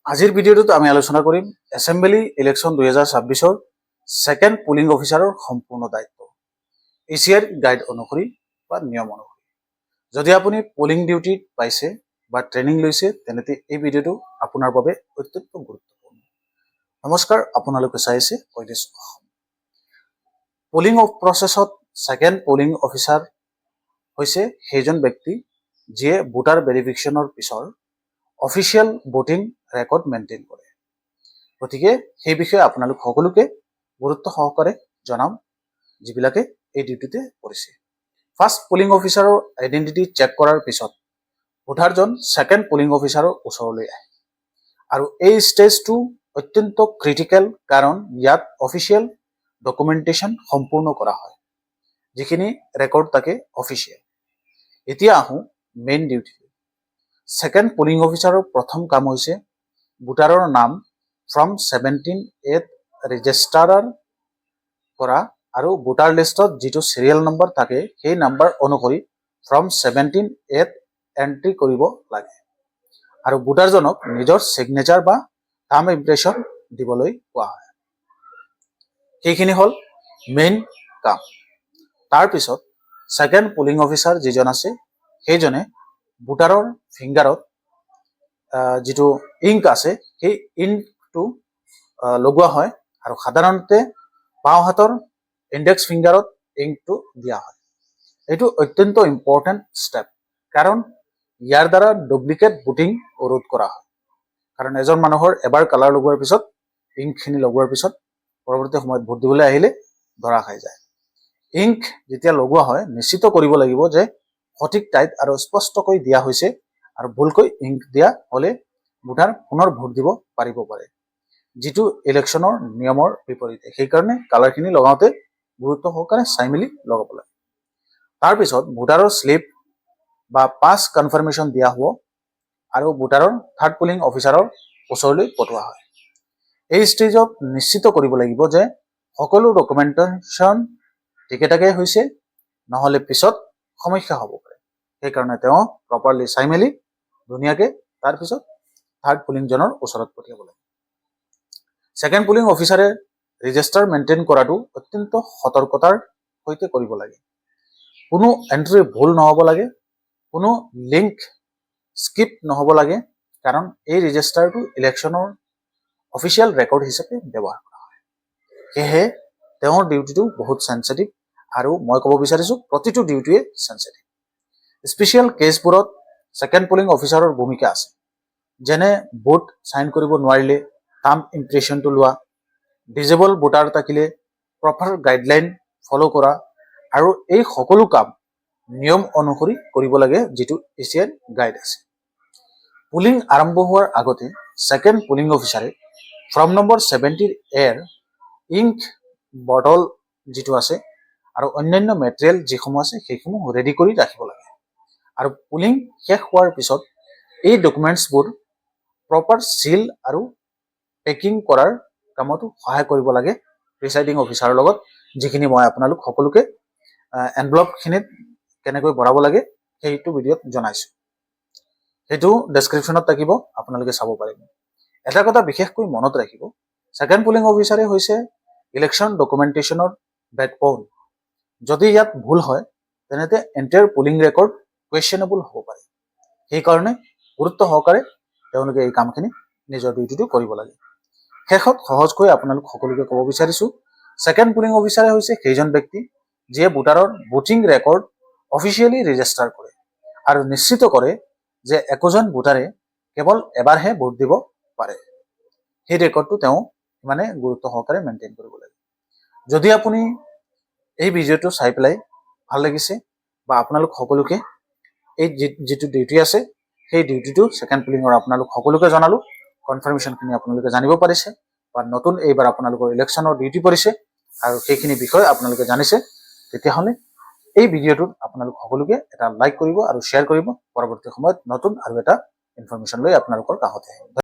আজিৰ ভিডিঅ'টোত আমি আলোচনা কৰিম এছেম্বলি ইলেকশ্যন 2026ৰ সেকেন্ড পুলিং অফিচাৰৰ সম্পূৰ্ণ দায়িত্ব এছিয়াৰ গাইড অনুসৰি বা নিয়ম অনুসৰি। যদি আপুনি পুলিং ডিউটিত পাইছে বা ট্ৰেইনিং লৈছে তেন্তে এই ভিডিঅ'টো আপোনাৰ বাবে অত্যন্ত গুৰুত্বপূৰ্ণ। নমস্কাৰ, আপোনালোকে চাই আছে কৈদেশ অসম। পুলিং প্ৰচেছত সেকেন্ড পুলিং অফিচাৰ হৈছে সেইজন ব্যক্তি যিয়ে ভোটাৰ ভেৰিফিকেশ্যনৰ পিছৰ অফিচিয়েল ভোটিং ৰেকৰ্ড মেইনটেইন কৰে। গতিকে সেই বিষয়ে আপোনালোক সকলোকে গুৰুত্ব সহকাৰে জনাম যিবিলাকে এই ডিউটিতে কৰিছে। ফাৰ্ষ্ট পুলিং অফিচাৰৰ আইডেন্টিটি চেক কৰাৰ পিছত ভোটাৰজন সেকেন্ড পুলিং অফিচাৰৰ ওচৰলৈ আহে আৰু এই ষ্টেজটো অত্যন্ত ক্ৰিটিকেল, কাৰণ ইয়াত অফিচিয়েল ডকুমেণ্টেশ্যন সম্পূৰ্ণ কৰা হয়, যিখিনি ৰেকৰ্ড থাকে অফিচিয়েল। এতিয়া আহোঁ মেইন ডিউটি। সেকেন্ড পুলিং অফিচাৰৰ প্ৰথম কাম হৈছে ভোটাৰৰ নাম ফ্ৰম 17A ৰেজিষ্টাৰৰ কৰা আৰু ভোটাৰ লিষ্টত যিটো চিৰিয়েল নম্বৰ থাকে সেই নাম্বাৰ অনুসৰি ফ্ৰম 17A এন্ট্ৰি কৰিব লাগে আৰু ভোটাৰজনক নিজৰ সিগনেচাৰ বা থাম্ব ইমপ্ৰেছন দিবলৈ কোৱা হয়। সেইখিনি হ'ল মেইন কাম। তাৰপিছত সেকেন্ড পুলিং অফিচাৰ যিজন আছে সেইজনে ভোটাৰৰ ফিংগাৰত যিটো ইংক আছে সেই ইংকটো লগোৱা হয় আৰু সাধাৰণতে বাওঁ হাতৰ ইণ্ডেক্স ফিংগাৰত ইংকটো দিয়া হয়। এইটো অত্যন্ত ইম্পৰ্টেণ্ট ষ্টেপ, কাৰণ ইয়াৰ দ্বাৰা ডুপ্লিকেট ভোটিং ৰোধ কৰা হয়। কাৰণ এজন মানুহৰ এবাৰ কালাৰ লগোৱাৰ পিছত ইংকখিনি লগোৱাৰ পিছত পৰৱৰ্তী সময়ত ভোট দিবলৈ আহিলে ধৰা খাই যায়। ইংক যেতিয়া লগোৱা হয় নিশ্চিত কৰিব লাগিব যে সঠিক ঠাইত আৰু স্পষ্টকৈ দিয়া হৈছে, আৰু ভুলকৈ ইংক দিয়া হলে ভোটাৰ পুনৰ ভোট দিব পাৰিব পাৰে, যিটো ইলেকশ্যনৰ নিয়মৰ বিপৰীতে। সেইকাৰণে কালাৰখিনি লগাওঁতে গুৰুত্ব সহকাৰে চাই মেলি লগাব লাগে। তাৰপিছত ভোটাৰৰ শ্লিপ বা পাছ কনফাৰ্মেশ্যন দিয়া হ'ব আৰু ভোটাৰৰ থাৰ্ড পুলিং অফিচাৰৰ ওচৰলৈ পঠোৱা হয়। এই ষ্টেজত নিশ্চিত কৰিব লাগিব যে সকলো ডকুমেণ্টেশ্যন ঠিকে ঠাকে হৈছে, নহ'লে পিছত সমস্যা হ'ব পাৰে। সেইকাৰণে তেওঁ প্ৰপাৰলি চাই মেলি ধুনীয়াকে তাৰপিছত থাৰ্ড পুলিংজনৰ ওচৰত পঠিয়াব লাগে। সেকেন্ড পুলিং অফিচাৰে ৰেজিষ্টাৰ মেইনটেইন কৰাটো অত্যন্ত সতৰ্কতাৰ সৈতে কৰিব লাগে। কোনো এন্ট্ৰি ভুল নহ'ব লাগে, কোনো লিংক স্কিপ নহ'ব লাগে, কাৰণ এই ৰেজিষ্টাৰটো ইলেকশ্যনৰ অফিচিয়েল ৰেকৰ্ড হিচাপে ব্যৱহাৰ কৰা হয়। সেয়েহে তেওঁৰ ডিউটিটো বহুত চেঞ্চিটিভ, আৰু মই ক'ব বিচাৰিছোঁ প্ৰতিটো ডিউটিয়ে চেঞ্চিটিভ। স্পেচিয়েল কেছবোৰত সেকেন্ড পুলিং অফিচাৰৰ ভূমিকা আছে, যেনে ভোট চাইন কৰিব নোৱাৰিলে থাম্ব ইমপ্ৰেছনটো লোৱা, ডিজেবল ভোটাৰ থাকিলে প্ৰপাৰ গাইডলাইন ফ'ল' কৰা, আৰু এই সকলো কাম নিয়ম অনুসৰি কৰিব লাগে, যিটো এছিয়াৰ গাইড আছে। পুলিং আৰম্ভ হোৱাৰ আগতে সেকেন্ড পুলিং অফিচাৰে form number 17A ink bottle যিটো আছে আৰু অন্যান্য মেটেৰিয়েল যিসমূহ আছে সেইসমূহ ৰেডি কৰি ৰাখিব লাগে। আৰু পুলিং শেষ হোৱাৰ পিছত এই ডকুমেণ্টছবোৰ প্ৰপাৰ চিল আৰু পেকিং কৰাৰ কামতো সহায় কৰিব লাগে প্ৰিচাইডিং অফিচাৰৰ লগত, যিখিনি মই আপোনালোক সকলোকে এনভেলপখিনিত কেনেকৈ ভৰাব লাগে সেইটো ভিডিঅ'ত জনাইছোঁ। সেইটো ডেছক্ৰিপশ্যনত থাকিব, আপোনালোকে চাব পাৰিব। এটা কথা বিশেষকৈ মনত ৰাখিব, সেকেন্ড পুলিং অফিচাৰে হৈছে ইলেকশ্যন ডকুমেণ্টেশ্যনৰ বেকবোন। যদি ইয়াত ভুল হয় তেনেতে এণ্টায়াৰ পুলিং ৰেকৰ্ড কুৱেশ্যনেবল হ'ব পাৰে। সেইকাৰণে গুৰুত্ব সহকাৰে তেওঁলোকে এই কামখিনি নিজৰ ডিউটিটো কৰিব লাগে। শেষত সহজকৈ আপোনালোক সকলোকে ক'ব বিচাৰিছোঁ, সেকেন্ড পুলিং অফিচাৰে হৈছে সেইজন ব্যক্তি যিয়ে ভোটাৰৰ ভোটিং ৰেকৰ্ড অফিচিয়েলি ৰেজিষ্টাৰ কৰে আৰু নিশ্চিত কৰে যে একোজন ভোটাৰে কেৱল এবাৰহে ভোট দিব পাৰে। সেই ৰেকৰ্ডটো তেওঁ মানে গুৰুত্ব সহকাৰে মেইনটেইন কৰিব লাগে। যদি আপুনি এই ভিডিঅ'টো চাই পেলাই ভাল লাগিছে বা আপোনালোক সকলোকে এই যিটো ডিউটি আছে সেই ডিউটিটো সেকেন্ড পুলিঙৰ আপোনালোক সকলোকে জনালোঁ, কনফাৰ্মেশ্যনখিনি আপোনালোকে জানিব পাৰিছে, বা নতুন এইবাৰ আপোনালোকৰ ইলেকশ্যনৰ ডিউটি পৰিছে আৰু সেইখিনি বিষয়ে আপোনালোকে জানিছে, তেতিয়াহ'লে এই ভিডিঅ'টোত আপোনালোক সকলোকে এটা লাইক কৰিব আৰু শ্বেয়াৰ কৰিব। পৰৱৰ্তী সময়ত নতুন আৰু এটা ইনফৰমেশ্যন লৈ আপোনালোকৰ কাষতে আহিম।